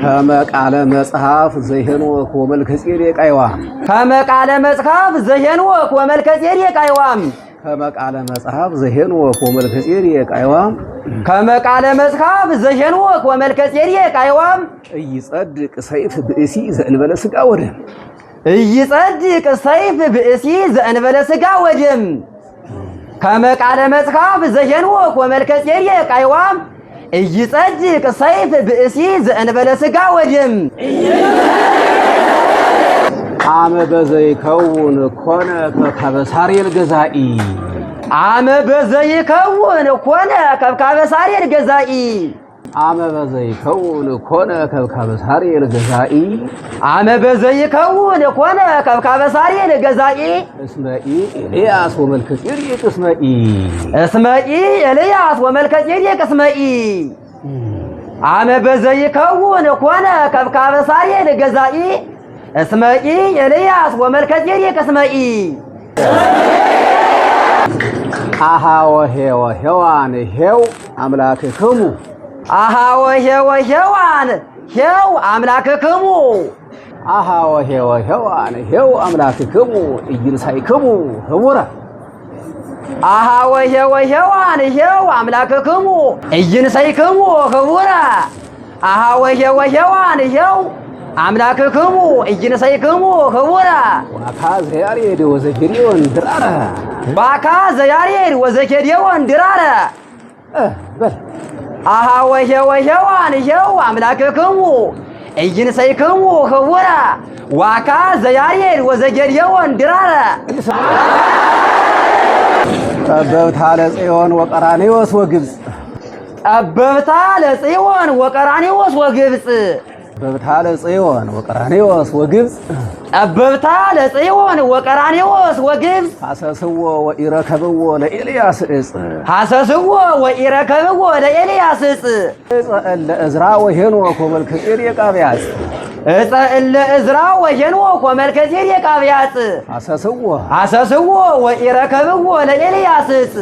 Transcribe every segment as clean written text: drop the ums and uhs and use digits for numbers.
ከመቃለ መጽሐፍ ዘሄኖክ ወመልከጼዴቅ አይዋም ከመቃለ መጽሐፍ ዘሄኖክ ወመልከጼዴቅ አይዋም ከመቃለ መጽሐፍ ዘሄኖክ ወመልከጼዴቅ አይዋም ከመቃለ መጽሐፍ ዘሄኖክ ወመልከጼዴቅ አይዋም እይጸድቅ ሰይፍ ብእሲ ዘእንበለ ሥጋ ወደም እይጸድቅ ሰይፍ ብእሲ ዘእንበለ ሥጋ ወደም ከመቃለ መጽሐፍ ዘሄኖክ ወመልከጼዴቅ አይዋም እይጸድቅ ሰይፍ ብእሲ ዘእንበለ ሥጋ ወደም አመ በዘይከውን ኮነ ከብካበ ሳሬር ገዛኢ አመ በዘይከውን ኮነ ከብካበ ሳሬር ገዛኢ አመ በዘይከውን ኮነ ከብካበ ሳሬር ገዛኢ አመ በዘይከውን ኮነ ከብካበ ሳሬር ገዛኢ እስመኢ ኤልያስ ወመልከጼዴቅ እስመኢ ኤልያስ ወመልከጼዴቅ እስመኢ አመ በዘይከውን ኮነ ከብካበ ሳሬር ገዛኢ እስመኢ ኤልያስ ወመልከጼዴቅ እስመኢ አሃ ወሄወ ሔዋን ሔው አምላክክሙ አሃ ወሄወ ሔዋን ሔው አምላክክሙ አሃ ወሄወ ሔዋን ሔው አምላክክሙ ኢይንሣእክሙ ህቡረ አሃ ወሄወ ሔዋን ሔው አምላክክሙ ኢይንሣእክሙ ህቡረ አሃ ወሄወ ሔዋን ሔው አምላክክሙ ኢይንሣእክሙ ህቡረ ዋካ ዘያሬድ ወዘኬዴዎን ድራረ ዋካ ዘያሬድ ወዘኬዴዎን ድራረ በል አሃ ወሄወ ሔዋን ሔው አምላክክሙ ኢይንሣእክሙ ህቡረ ዋካ ዘያሬድ ወዘኬዴዎን ድራረ ጠበብታ ለጽዮን ወቀራኔዎስ ወግብፅ ጠበብታ ለጽዮን ወቀራኔዎስ ወግብፅ ጠበብታ ለጽዮን ወቀራኔዎስ ወግብፅ ጠበብታ ለጽዮን ወቀራኔዎስ ወግብፅ ሐሰስዎ ወኢረከብዎ ለኤልያስ ዕፅ ሐሰስዎ ወኢረከብዎ ለኤልያስ ዕፅ ዕፀ እለ ዕዝራ ወሄኖክ ወመልከጼዴቅ አብያጽ ዕፀ እለ ዕዝራ ወሄኖክ ወመልከጼዴቅ አብያጽ ሐሰስዎ ወኢረከብዎ ለኤልያስ ዕፅ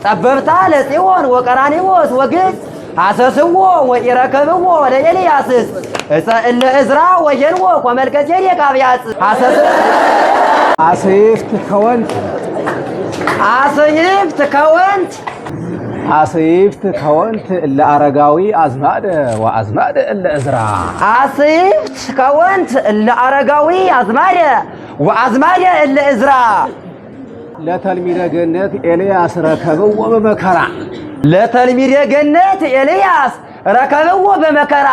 ጠበብታ ለጽዮን ወቀራኔዎስ ወግብፅ ሐሰስዎ ወኢረከብዎ ለኤልያስ ዕፅ ዕፀ እለ ዕዝራ ወሄኖክ ወመልከጼዴቅ አብያጽ አስይፍት ከወንት አስይፍት ከወንት እለ አረጋዊ አዝማደ ወአዝማደ እለ ዕዝራ አስይፍት ከወንት እለ አረጋዊ አዝማደ ወአዝማደ እለ ዕዝራ ለተልሚደ ገነት ኤልያስ ረከብዎ በመከራ ለተልሚደ ገነት ኤልያስ ረከብዎ በመከራ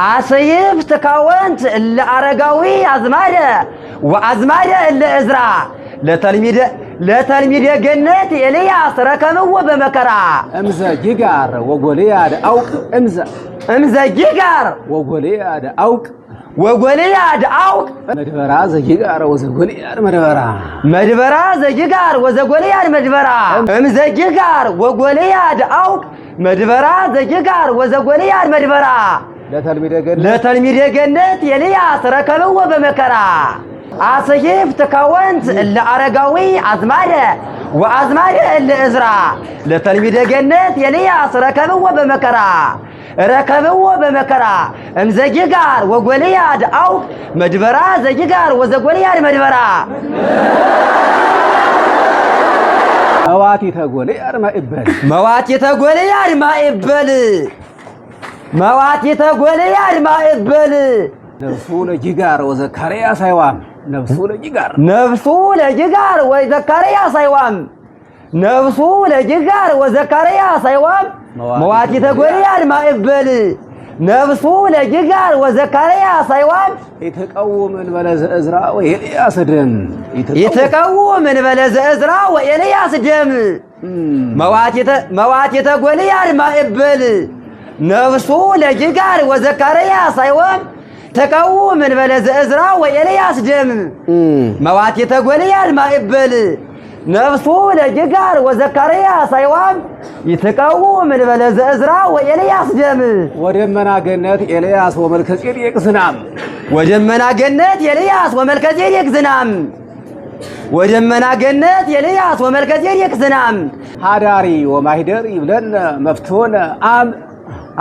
አስይፍት ከወንት እለ አረጋዊ አዝማደ ወአዝማደ እለ ዕዝራ ለተልሚደ ገነት ኤልያስ ረከብዎ በመከራ እምዘ ጊጋር ወጎልያድ አውቅ እምዘ ጊጋር ወጎልያድ አውቅ መድበራ ዘጊጋር ወዘጎልያድ መድበራ ዘጊጋር ወዘጎልያድ መድበራ እምዘ ጊጋር ወጎልያድ አውቅ መድበራ ዘጊጋር ወዘጎልያድ መድበራ ለተልሚደ ገነት ኤልያስ ረከብዎ በመከራ አስይፍት ከወንት እለ አረጋዊ አዝማደ ወአዝማደ እለ ዕዝራ ለተልሚደ ገነት ኤልያስ ረከብዎ በመከራ እምዘ ጊጋር ወጎልያድ አውቅ መድበራ ዘጊጋር ወዘጎልያድ መድበራ መዋቲተ ጎልያድ ማእበል ነፍሱ ለጊጋር ወዘካርያስ አይዋም ነፍሱ ለጊጋር ወዘካርያስ አይዋም መዋቲተ ጎልያድ ማእበል ነፍሱ ለጊጋር ወዘካርያስ አይዋም ይተቀውም እንበለ ዘዕዝራ ወኤልያስ ደም ይተቀውም እንበለ ዘዕዝራ ወኤልያስ ደም መዋቲተ ጎልያድ ማእበል ነፍሱ ለጊጋር ወዘካርያስ አይዋም ተቀውም እንበለ ዘዕዝራ ወኤልያስ ደም መዋቲተ ጎልያድ ማእበል ነፍሱ ለጊጋር ወዘካርያስ አይዋም ይተቀውም እንበለ ዘዕዝራ ወኤልያስ ደም ወደመና ገነት ኤልያስ ወመልከጼዴቅ ዝናም ወደመና ገነት ኤልያስ ወመልከጼዴቅ ዝናም ወደመና ገነት ኤልያስ ወመልከጼዴቅ ዝናም ሃዳሪ ወማሂደር ይብለነ መፍትወነ አም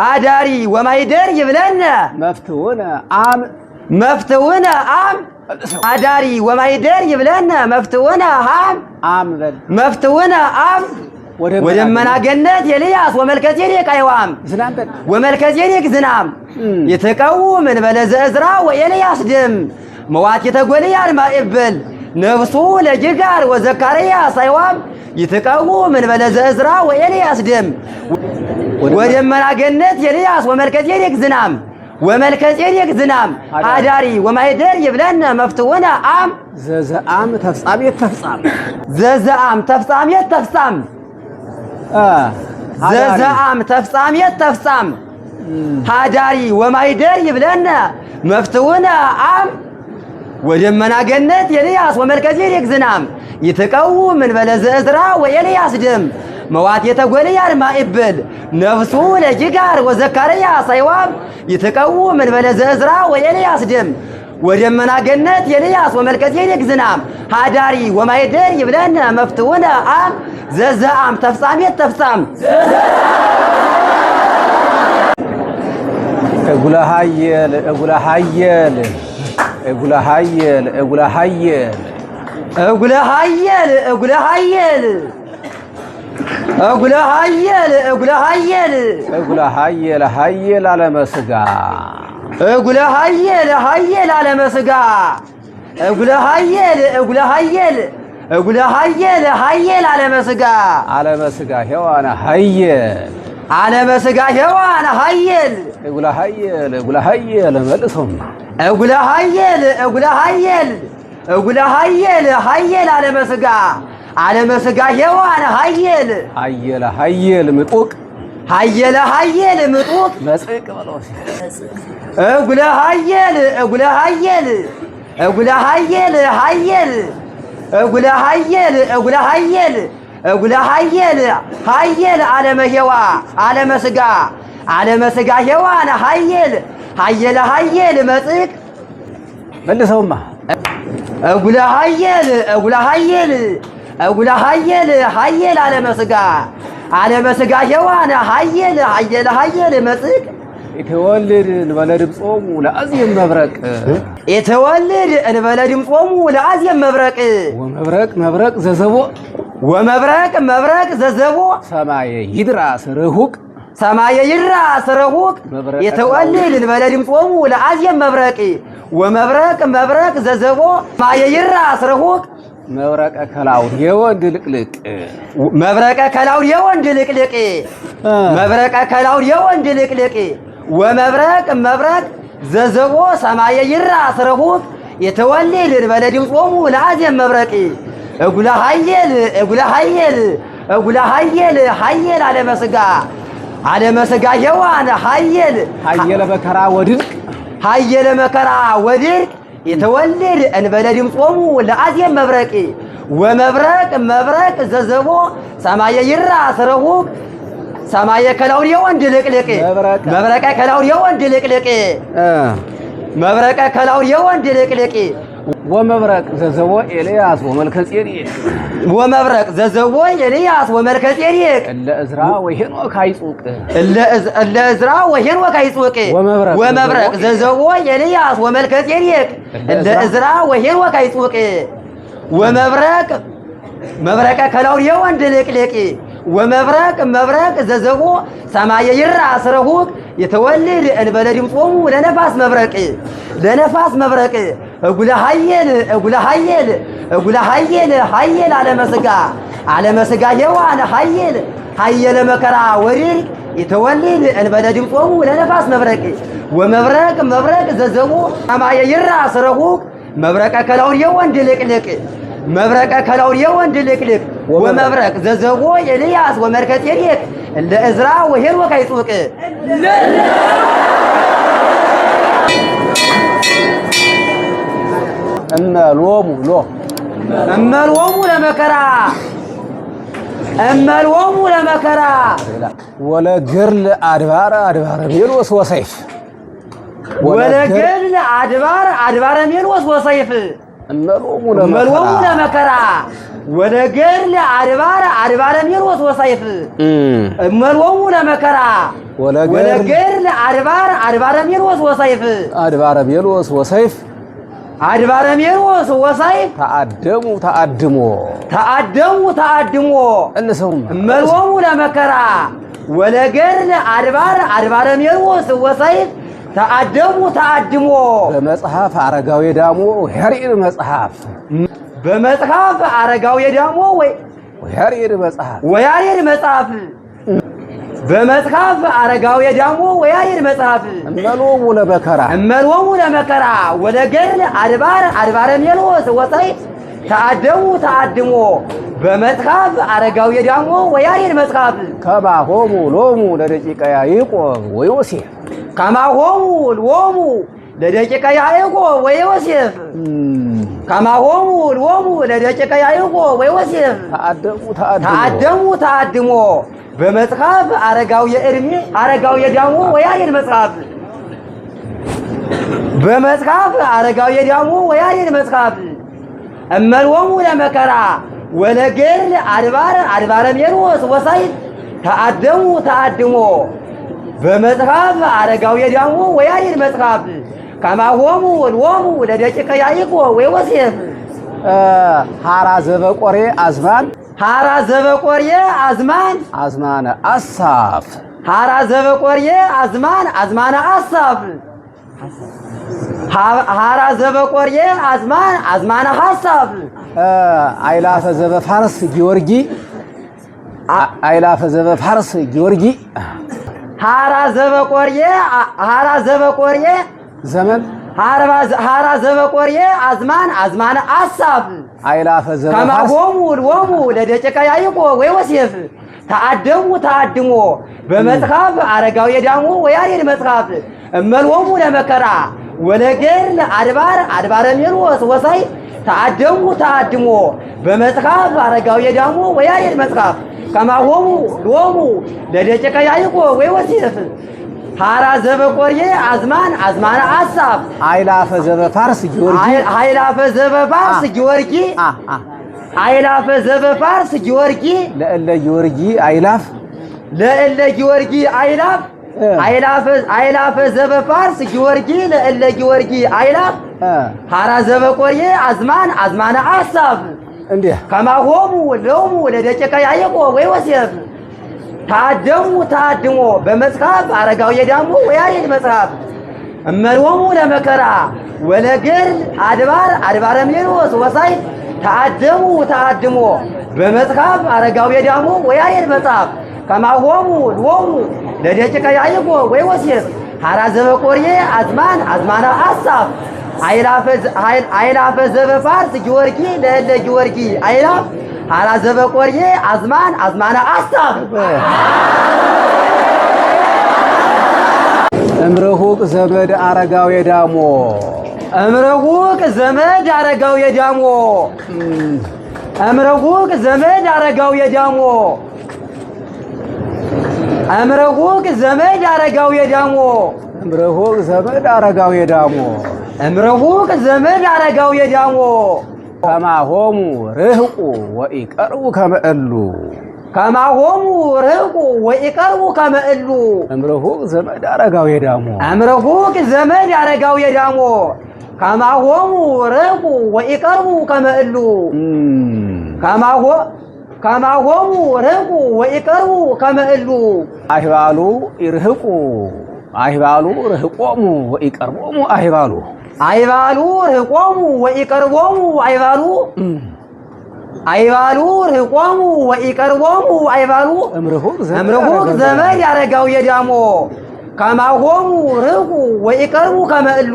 አዳሪ ወማይደር ይብለነ መፍትውነ አም መፍትውነ አም አዳሪ ወማይደር ይብለነ መፍትውነ አም በል መፍትውነ አም ወደመና ገነት ኤልያስ ወመልከጼዴቅ አይዋም ወመልከጼዴቅ ዝናም የተቀውም እንበለ ዘእዝራ ወኤልያስ ደም መዋት የተጎልያድ ማዕበል ነፍሱ ለጅጋር ወዘካርያስ አይዋም የተቀውም እንበለ ዘእዝራ ወኤልያስ ደም ወደመና ገነት ኤልያስ ወመልከጼዴቅ ዝናም ወመልከጼዴቅ ዝናም አዳሪ ወማይደር ይብለነ መፍትውነ አም ዘዘአም ተፍጻሜት ተፍጻም ዘዘአም ተፍጻሜት ተፍጻም ዘዘአም ተፍጻሜት ተፍጻም አዳሪ ወማይደር ይብለነ መፍትውነ አም ወደመና ገነት ኤልያስ ወመልከጼዴቅ ዝናም ይተቀውም እንበለ ዘእዝራ ወኤልያስ ደም መዋት የተጎልያድ ማዕበል ነፍሱ ለጅጋር ወዘካርያስ አይዋም ይተቀውም እንበለ ዘእዝራ ወኤልያስ ደም ወደመና ገነት ኤልያስ ወመልከጼዴቅ ዝናም አዳሪ ወማይደር ይብለነ መፍትውነ አም ዘዘአም ተፍጻሜት ተፍጻም እጉለሃየል እጉለሃየል እጉለሃየል እጉለሃየል እጉለሃየል እጉለሃየል እጉለሃየል እጉለሃየል እጉለሃየል ሃየል ዓለመስጋ እጉለሃየል ሃየል ዓለመስጋ እጉለሃየል እጉለሃየል እጉለሃየል ሃየል ዓለመስጋ ዓለመስጋ ሔዋን ሃየል ዓለመስጋ ሔዋን ሃየል እጉለሃየል እጉለሃየል መልሶም እጉለሃየል እጉለሃየል እጉለሃየል ሃየል ዓለመስጋ ዓለመስጋ ሔዋን ሃየል ሃየለ ሃየል ምጡቅ ሃየለ ሃየል ምጡቅ መጽቅ በሎሲ እጉለሃየል እጉለሃየል እጉለሃየል ሃየል እጉለሃየል እጉለሃየል እጉለሃየል ሃየል ዓለመሔዋ ዓለመስጋ ዓለመስጋ ሔዋን ሃየል ሃየለ ሃየል መጽቅ መልሰውማ እጉለሃየል እጉለሃየል እጉለሃየል ሃየል ዓለመስጋ ዓለመስጋ ሔዋን ሃየል ሃየለ ሃየል መጽቅ የተወልድ እንበለ ድምጾሙ ለአዝየም መብረቅ የተወልድ እንበለ ድምጾሙ ለአዝየም መብረቅ ወመብረቅ መብረቅ ዘዘቦ ወመብረቅ መብረቅ ዘዘቦ ሰማየ ይድራስ ርሁቅ ሰማየ ይድራስ ርሁቅ የተወልድ እንበለ ድምጾሙ ለአዝየም መብረቅ ወመብረቅ መብረቅ ዘዘቦ ሰማየ ይድራስ ርሁቅ መብረቀ ከላውድ የወንድ ልቅልቅ መብረቀ ከላውድ የወንድ ልቅልቅ መብረቀ ከላውድ የወንድ ልቅልቅ ወመብረቅ መብረቅ ዘዘቦ ሰማየ ይድራስ ርሁቅ የተወልድ እንበለ ድምጾሙ ለአዝየም መብረቅ እጉለሃየል እጉለሃየል እጉለሃየል ሃየል ዓለመስጋ ዓለመስጋ ሔዋን ሃየል ሃየለ መከራ ወድርቅ ሃየለ መከራ ወድርቅ የተወልድ እንበለ ድምጾሙ ለአዝየም መብረቅ ወመብረቅ መብረቅ ዘዘቦ ሰማየ ይድራስ ርሁቅ ሰማየ ከላውድ የወንድ ልቅልቅ መብረቀ ከላውድ የወንድ ልቅልቅ መብረቀ ከላውድ የወንድ ልቅልቅ ወመብረቅ ዘዘቦ ኤልያስ ወመልከጼዴቅ ወመብረቅ ዘዘቦ ኤልያስ ወመልከጼዴቅ እለ እዝራ ወሄኖክ አይጹቅ እለ እዝራ ወሄኖክ አይጹቅ ወመብረቅ ዘዘቦ ኤልያስ ወመልከጼዴቅ እለ እዝራ ወሄኖክ አይጹቅ ወመብረቅ መብረቀ ከላውድ የወንድ ልቅልቅ ወመብረቅ መብረቅ ዘዘቦ ሰማየ ይድራስ ርሁቅ የተወልድ እንበለ ድምጾሙ ለነፋስ መብረቅ ለነፋስ መብረቅ እጉለሃየል እጉለሃየል እጉለሃየል ሃየል ዓለመስጋ ዓለመስጋ ሔዋን ሃየል ሃየለ መከራ ወድርቅ የተወልድ እንበለ ድምጾሙ ለነፋስ መብረቅ ወመብረቅ መብረቅ ዘዘቦ ሰማየ ይድራስ ርሁቅ መብረቀ ከላውድ የወንድ ልቅልቅ መብረቀ ከላውድ የወንድ ልቅልቅ ወመብረቅ ዘዘቦ ኤልያስ ወመልከጼዴቅ እለ እዝራ ወሄኖክ አይጹቅ እመሎሙ ሎ እመሎሙ ለመከራ እመሎሙ ለመከራ ወለገርል አድባረ አድባረ ሜሎስ ወሰይፍ ወለገርል አድባረ አድባረ ሜሎስ ወሰይፍ እመሎሙ ለመከራ ወለገድል አድባረ ሜሎስ ወሰይፍ እመሎሙ ለመከራ ወለገድል አድባረ ሜሎስ ወሰይፍ አድባረ ሜሎስ ወሰይፍ አድባረ ሜሎስ ወሰይፍ ተአደሙ እንሰውም እመሎሙ ለመከራ ወለገድል አድባረ ሜሎስ ወሰይፍ ተአድሞ በመጽሐፍ አረጋዊ ዳሞ ያሬድ መጽሐፍ በመጽሐፍ አረጋዊ ዳሞ ወያሬድ መጽሐፍ በመጽሐፍ አረጋዊ ዳሞ ወያሬድ መጽሐፍ እመሎሙ ለመከራ ወለገድል አድባረ ሜሎስ ወሰይፍ ተአድሞ በመጽሐፍ አረጋዊ ዳሞ ወያሬድ መጽሐፍ ከማሆሙ ሎሙ ለደቂቀ ያዕቆብ ወዮሴፍ ከማሆሙ ሎሙ ለደቂቀ ያዕቆብ ወዮሴፍ ከማሆሙ ሎሙ ለደቂቀ ያዕቆብ ወዮሴፍ ተአድሞ በመጽሐፍ አረጋዊ ዳሞ ወያሬድ መጽሐፍ በመጽሐፍ አረጋዊ ዳሞ ወያሬድ መጽሐፍ እመሎሙ ለመከራ ወለገድል አድባረ ሜሎስ ወሰይፍ ተአድሞ በመጽሐፍ አረጋዊ ዳሞ ወያሬድ መጽሐፍ ከማሆሙ ሎሙ ለደቂቀ ያዕቆብ ወዮሴፍ ሐራ ዘበቆሬ አዝማነ አሳፍ ሐራ ዘበቆሬ አዝማነ አሳፍ ሐራ ዘበቆሬ አዝማነ ሐሳፍ አይላፈ ዘበፋርስ ጊዮርጊ ሐራ ዘበቆሬ ዘመን ሐራ ዘበቆሬ አዝማነ አሳፍ አይላፈ ዘበፋርስ ከማሆሙ ሎሙ ለደቂቀ ያዕቆብ ወዮሴፍ ተአድሞ በመጽሐፍ አረጋዊ ዳሞ ወያሬድ መጽሐፍ እመሎሙ ለመከራ ወለገድል አድባረ ሜሎስ ወሰይፍ ተአድሞ በመጽሐፍ አረጋዊ ዳሞ ወያሬድ መጽሐፍ ከማሆሙ ሎሙ ለደቂቀ ያዕቆብ ወዮሴፍ ሐራ ዘበቆሬ አዝማነ አሳፍ አይላፈ ዘበፋርስ ጊዮርጊ ለእለ ጊዮርጊ አይላፍ አይላፈ ዘበፋርስ ጊዮርጊ ለእለ ጊዮርጊ አይላፍ ሐራ ዘበቆሬ አዝማነ አሳፍ እንዴ ከማሆሙ ሎሙ ለደቂቀ ያዕቆብ ወዮሴፍ ተአድሞ በመጽሐፍ አረጋዊ ዳሞ ወያሬድ መጽሐፍ እመሎሙ ለመከራ ወለገድል አድባረ ሜሎስ ወሰይፍ ተአድሞ በመጽሐፍ አረጋዊ ዳሞ ወያሬድ መጽሐፍ ከማሆሙ ሎሙ ለደቂቀ ያዕቆብ ወዮሴፍ ሐራ ዘበቆሬ አዝማነ አሳፍ አይላፈ ዘበፋርስ ጊዮርጊ ለእለ ጊዮርጊ አይላፍ ሐራ ዘበቆሬ አዝማነ አሳፍ እምረሁቅ ዘመድ አረጋዊ ዳሞ እምረሁቅ ዘመድ አረጋዊ ዳሞ እምረሁቅ ዘመድ አረጋዊ ዳሞ እምረሁቅ ዘመድ አረጋዊ ዳሞ እምረሁቅ ዘመድ አረጋዊ ዳሞ እምረሁቅ ዘመድ አረጋዊ ዳሞ ከማሆሙ ርህቁ ወኢቀርቡ ከመእሉ ከማሆሙ ርህቁ ወኢቀርቡ ከመእሉ እምረሁቅ ዘመድ አረጋዊ ዳሞ እምረሁቅ ዘመድ አረጋዊ ዳሞ ከማሆሙ ርህቁ ወኢቀርቡ ከመእሉ ከማሆሙ ርህቁ ወኢቀርቡ ከመእሉ አይባሉ ይርህቁ አይባሉ ርህቆሙ ወኢቀርቦሙ አይባሉ ርህቆሙ ወኢቀርቦሙ አይባሉ ርህቆሙ ወኢቀርቦሙ አይባሉ እምረሁቅ ዘመድ አረጋዊ ዳሞ ከማሆሙ ርህቁ ወኢቀርቡ ከመእሉ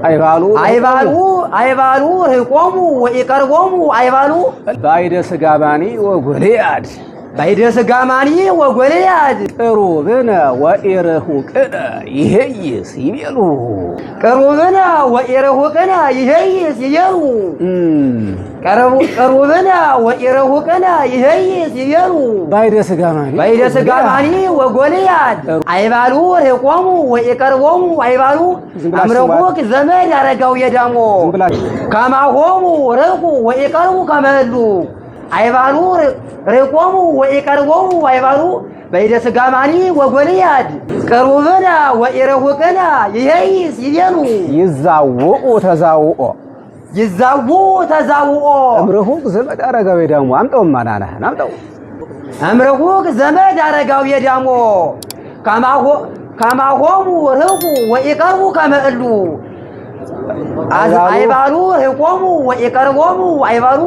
አይባሉ ርህቆሙ ወኢቀርቦሙ አይባሉ ባይደ ስጋማኒ ወጎልያድ ቅሩብነ ወኢርሁቅነ ይሄይስ ይቤሉ ቅሩብነ ወኢርሁቅነ ይሄይስ ይቤሉ ቀርቡብና ወኢረሁቅና ይሄይስ ይቤሉ ባይደ ስጋማኒ ወጎልያድ አይባሉ ርቆሙ ወኢቀርቦሙ አይባሉ አምረቁቅ ዘመድ አረጋው የዳሞ ከማሆሙ ርቁ ወኢቀርቡ ከመሉ አይባሉ ርቆሙ ወኢቀርቦሙ አይባሉ ባይደ ስጋማኒ ወጎልያድ ቀርቡብና ወኢረሁቅና ይሄይስ ይቤሉ ይዛው ተዛውኦ እምረሁቅ ዘመድ አረጋው የዳሞ አምጣው ማናና አምጣው እምረሁቅ ዘመድ አረጋው የዳሞ ከማሆሙ ርቁ ወኢቀርቡ ከመእሉ አይባሉ ርቆሙ ወኢቀርቦሙ አይባሉ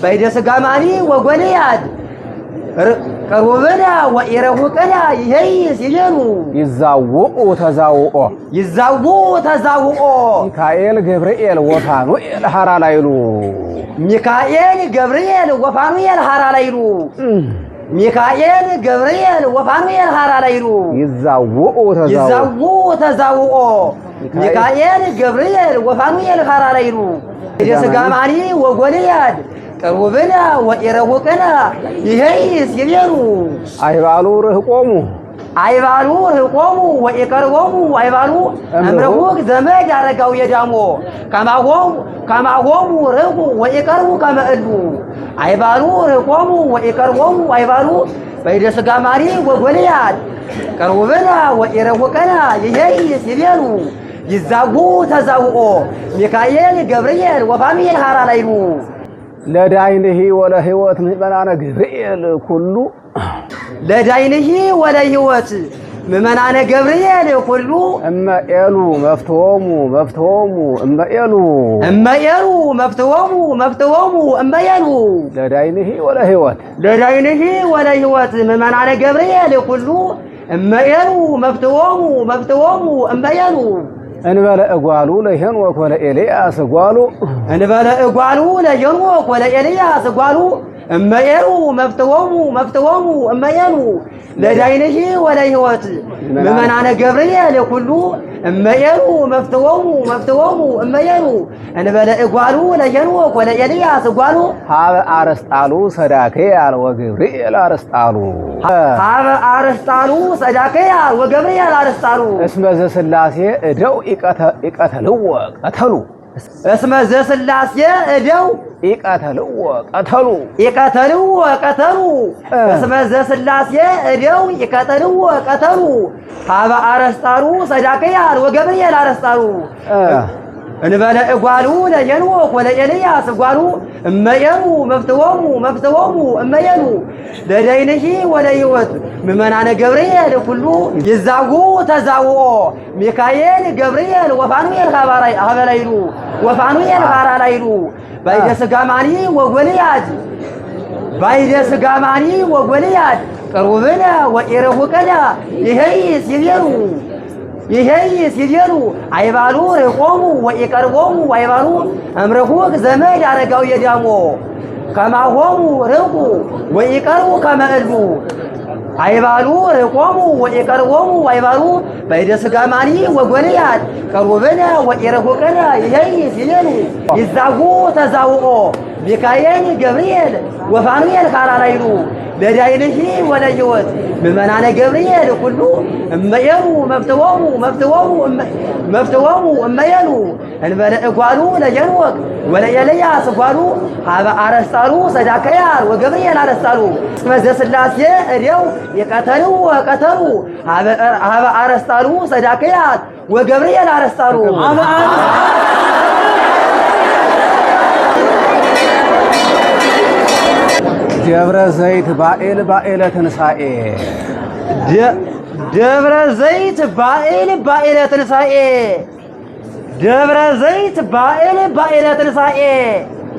ባይደ ስጋማኒ ወጎልያድ ቀርቡብና ወኢረሁቅና ይሄይስ ይቤሉ ይዛው ተዛውኦ ሚካኤል ገብርኤል ወፋኑኤል ሐራ ላይሉ ሚካኤል ገብርኤል ወፋኑኤል ሐራ ላይሉ ሚካኤል ገብርኤል ወፋኑኤል ሐራ ላይሉ ይዛው ተዛውኦ ሚካኤል ገብርኤል ወፋኑኤል ሐራ ላይሉ የስጋማኒ ወጎልያድ ቀርቡብና ወኢረሁቅና ይሄይስ ይቤሉ አይባሉ ርቆሙ ወኢቀርቦሙ አይባሉ እምረሁቅ ዘመድ አረጋው የዳሞ ከማሆሙ ርቁ ወኢቀርቡ ከመእሉ አይባሉ ርቆሙ ወኢቀርቦሙ አይባሉ ባይደ ስጋማኒ ወጎልያድ ቀርቡብና ወኢረሁቅና ይሄይስ ይቤሉ ይዛው ተዛውኦ ሚካኤል ገብርኤል ወፋኑኤል ሐራ ላይሉ ለዳይንሂ ወለህይወት ምእመናነ ገብርኤል ኩሉ ለዳይንሂ ወለህይወት ምእመናነ ገብርኤል ኩሉ እመኤሉ መፍትሆሙ እመኤሉ መፍትሆሙ እመኤሉ ለዳይንሂ ወለህይወት ምእመናነ ገብርኤል ኩሉ እመኤሉ መፍትሆሙ እመኤሉ እንበለ እጓሉ ለሄኖክ ወለኤልያስ እጓሉ እጓሉ እመኤሉ መፍትሆሙ እመኤሉ ለዳይንሂ ወለህይወት ምእመናነ ገብርኤል ኩሉ እመኤሉ መፍትሆሙ እመኤሉ እንበለ እጓሉ ለሄኖክ ወለኤልያስ እጓሉ ሀበ አርስጣሉ ሰዳክያል ወገብርኤል አርስጣሉ ሀበ አርስጣሉ ሰዳክያል ወገብርኤል አርስጣሉ እስመ ዘሥላሴ እደው ይቀተልዎ ቀተሉ እስመ ዘሥላሴ እደው ይቀተልዎ ቀተሉ እስመ ዘሥላሴ እደው ይቀተልዎ ቀተሉ ሀበ አርስጣሉ ሰዳክያል ወገብርኤል አርስጣሉ እንበለ እጓሉ ለሄኖክ ወለኤልያስ እጓሉ እመኤሉ መፍትሆሙ እመኤሉ ለዳይንሂ ወለህይወት ምእመናነ ገብርኤል ኩሉ ይዛው ተዛውኦ ሚካኤል ገብርኤል ወፋኑኤል ሐራ ላይሉ ወፋኑኤል ሐራ ላይሉ ባይደ ስጋማኒ ወጎልያድ ቀርቡብና ወኢረሁቅና ይሄይስ ይቤሉ አይባሉ ርቆሙ ወኢቀርቦሙ አይባሉ እምረሁቅ ዘመድ አረጋው የዳሞ ከማሆሙ ርቁ ወኢቀርቡ ከመእሉ አይባሉ ርቆሙ ወኢቀርቦሙ አይባሉ ባይደ ስጋማኒ ወጎልያድ ቀርቡብና ወኢረሁቅና ይሄይስ ይቤሉ ይዛው ተዛውኦ ሚካኤል ገብርኤል ወፋኑኤል ሐራ ላይሉ ለዳይንሂ ወለህይወት ምእመናነ ገብርኤል ኩሉ እመኤሉ መፍትሆሙ እመኤሉ እንበለ እጓሉ ለሄኖክ ወለኤልያስ እጓሉ ሀበ አርስጣሉ ሰዳክያል ወገብርኤል አርስጣሉ እስመ ዘሥላሴ እደው ይቀተልዎ ቀተሉ ሀበ አርስጣሉ ሰዳክያል ወገብርኤል አርስጣሉ ደብረ ዘይት ባኤለ ትንሣኤ ደብረ ዘይት ባኤለ ትንሣኤ ደብረ ዘይት ባኤለ ትንሣኤ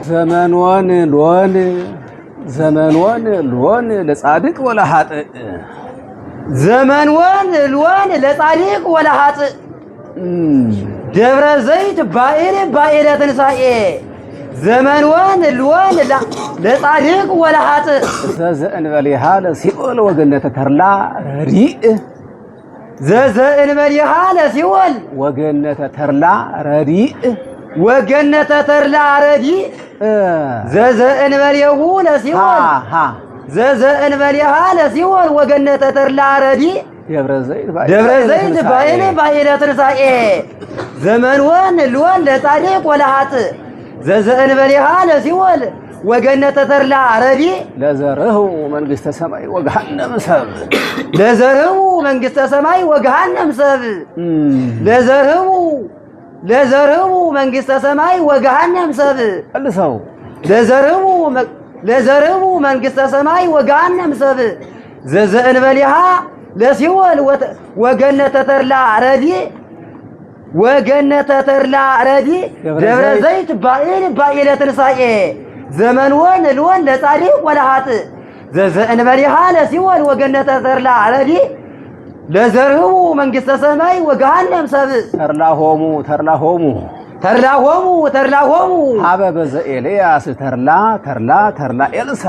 ዘመንወን ሎን ለጻድቅ ወለኃጥእ ዘመንወን ሎን ለጻድቅ ወለኃጥእ ደብረ ዘይት ባኤለ ትንሣኤ ዘመንወን ሎን ለጻድቅ ወለኃጥእ ዘእንበሌሃ ለሲኦል ወገነተ ተርላ ረዲእ ዘእንበሌሃ ለሲኦል ወገነተ ተርላ ረዲእ ወገነተ ተድላ ረዲ ዘዘእንበሌሁ ለሲኦል ዘዘእንበሌሃ ለሲኦል ወገነተ ተድላ ረዲ ደብረ ዘይት ባይለ ትንሣኤ ዘመንወን ልወን ለጻድቅ ወለኃጥእ ዘዘእንበሌሃ ለሲኦል ወገነተ ተድላ ረዲ ለዘርሁ መንግሥተ ሰማይ ወገሃነም ሰብ ለዘርሁ መንግሥተ ሰማይ ወገሃነም ሰብ ለዘርሁ መንግሥተ ሰማይ ወገሃነም ሰብ ቀልሰው ለዘርሁ መንግሥተ ሰማይ ወገሃነም ሰብ ዘዘእንበሌሃ ለሲኦል ወገነተ ተድላ ረዲ ወገነተ ተድላ ረዲ ደብረ ዘይት ባይለ ትንሣኤ ዘመንወን ልወን ለጻድቅ ወለኃጥእ ዘዘእንበሌሃ ለሲኦል ወገነተ ተድላ ረዲ ለዘርሁ መንግሥተ ሰማይ ወገሃነም ሰብ ተድላሆሙ ሀበ በዘኤልያስ ተድላ ኤልሳ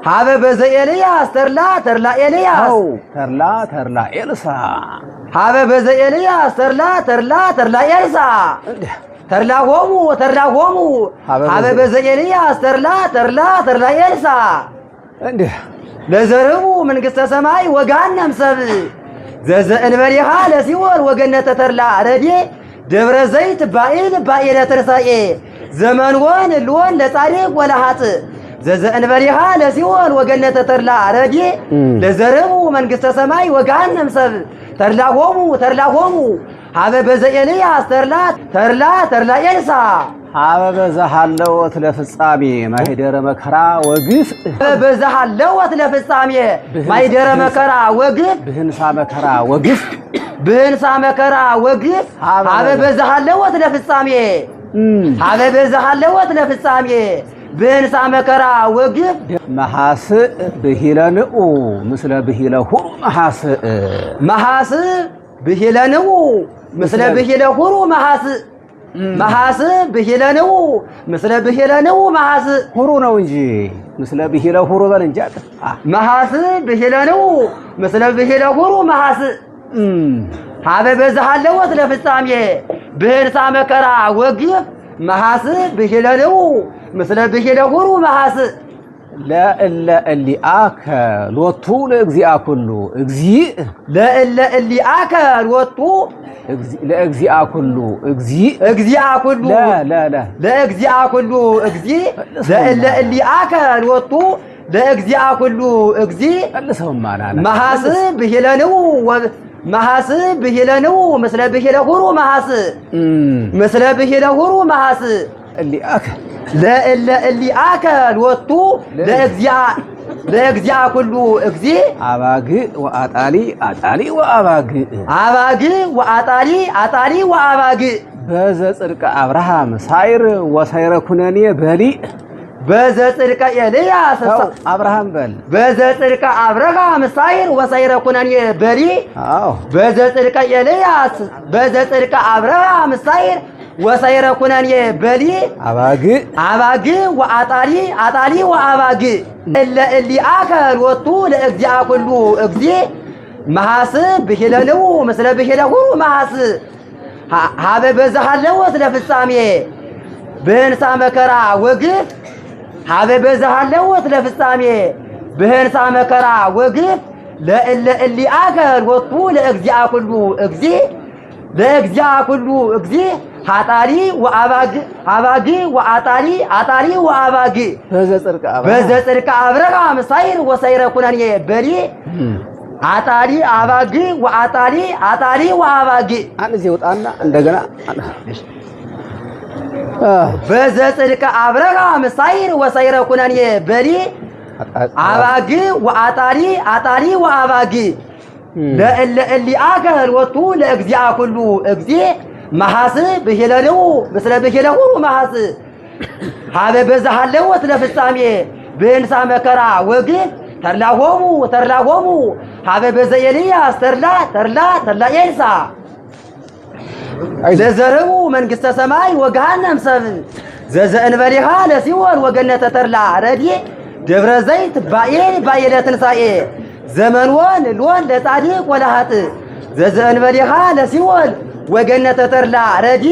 ሀበ በዘኤልያስ ተድላ ኤልያስ ኤልሳ ሀበ በዘኤልያስ ተድላ ኤልሳ ተድላሆሙ ሀበ በዘኤልያስ ተድላ ኤልሳ ለዘርሁ መንግሥተ ሰማይ ወገሃነም ሰብ ዘዘእንበሌሃ ለሲኦል ወገነተ ተድላ ረዲ ደብረ ዘይት ባይለ ትንሣኤ ዘመንወን ልወን ለጻድቅ ወለኃጥእ ዘዘእንበሌሃ ለሲኦል ወገነተ ተድላ ረዲ ለዘርሁ መንግሥተ ሰማይ ወገሃነም ሰብ ተድላሆሙ ሀበ በዘኤልያስ ተድላ ኤልሳ ሀበ በዛሃለወት ለፍጻሜ ማኅደረ መከራ ወግፍ በዛሃለወት ለፍጻሜ ማኅደረ መከራ ወግፍ ብህንሳ መከራ ወግፍ ሀበ በዛሃለወት ለፍጻሜ ብህንሳ መከራ ወግፍ መሐስእ ብሂለንኡ ምስለ ብሂለሁ መሐስእ ብሂለንኡ ምስለ ብሂለሁ መሐስእ ብሂለንኡ ምስለ ብሂለንኡ መሐስእ ሁሩ ነው እንጂ ምስለ ብሂለ ሁሩ በል እንጂ መሐስእ ብሂለንኡ ምስለ ብሂለ ሁሩ መሐስእ ሀበ በዛሃለወት ለፍጻሜ ብህንሳ መከራ ወግፍ መሐስእ ብሂለንኡ ምስለ ብሂለ ሁሩ መሐስእ ለእለ እሊአከ ሎቱ ለእግዚአ ኩሉ እግዚእ ለእለ እሊአከ ሎቱ ለእግዚአ ኩሉ እግዚአ ኩሉ ለእግዚአ ኩሉ እግዚእ ለእለ እሊአከ ሎቱ ለእግዚአ ኩሉ እግዚእ ቀልሰውማ መሐስእ ብሂለንኡ ምስለ ብሂለ ሁሩ መሐስእ እሊአከ ለእለ እሊአከ ሎቱ ለእግዚአ ኩሉ እግዚእ አባግዕ ወአጣሊ ወአባግዕ በዘጽድቀ አብርሃም ሳይር ወሳይረ ኩነኔ በሊ በዘጽድቀ ኤልያስ አብርሃም በል በዘጽድቀ አብርሃም ሳይር ወሳይረ ኩነኔ በሊ በዘጽድቀ ኤልያስ በዘጽድቀ አብርሃም ሳይር ወሳይረ ኩነኔ በሊ አባግዕ ወአጣሊ ወአባግዕ እለ እሊአከ ሎቱ ለእግዚአ ኩሉ እግዚእ መሐስእ ብሂለንኡ ምስለ ብሂለ ሁሩ መሐስእ ሀበ በዛሃለወት ለፍጻሜ ብህንሳ መከራ ወግፍ ሀበ በዛሃለወት ለፍጻሜ ብህንሳ መከራ ወግፍ ለእለ እሊአከ ሎቱ ለእግዚአ ኩሉ እግዚእ ሀጣሊ ወአባግዕ ወአጣሊ ወአባግዕ በዘጽድቀ አብርሃም ሳይር ወሳይረ ኩነኔ በሊ አጣሊ ወአባግዕ አንዚ ወጣና እንደገና በዘጽድቀ አብርሃም ሳይር ወሳይረ ኩነኔ በሊ አባግዕ ወአጣሊ ወአባግዕ ለእለ እሊአከ ሎቱ ለእግዚአ ኩሉ እግዚእ መሐስእ ብሂለንኡ ምስለ ብሂለ ሁሩ መሐስእ ሀበ በዛሃለወት ለፍጻሜ ብህንሳ መከራ ወግፍ ተድላሆሙ ሀበ በዘኤልያስ ተድላ ኤልሳ ለዘርሁ መንግሥተ ሰማይ ወገሃነም ሰብ ዘዘእንበሌሃ ለሲኦል ወገነተ ተድላ ረዲ ደብረ ዘይት ባይለ ትንሣኤ ዘመንወን ልወን ለጻድቅ ወለኃጥእ ዘዘእንበሌሃ ለሲኦል ወገነተ ተድላ ረዲ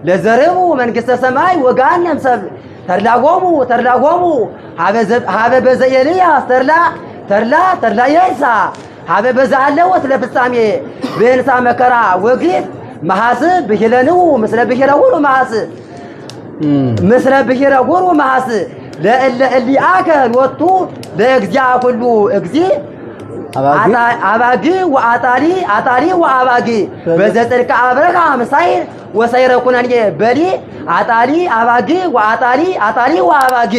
ለዘርቡ መንግሥተ ሰማይ ወገሃነም ሰብእ ተድላጎሙ ሀበ በዘ ኤልያስ ተድላ የንሳ ሀበ በዘ አለወት ለፍጻሜ በእንሳ መከራ ወጊት መሐስብ ብሂለንው ምስለ ብሂረ ሁሉ መሐስ ለእለ እሊአከ ሎቱ ለእግዚአ ኩሉ እግዚ አባጊ አጣሊ ወአባጊ በዘ ጽድቀ አብርሃም ሳይር ወሰይረ ኩነኔ በሊ አጣሊ አባጊ አጣሊ ወአባጊ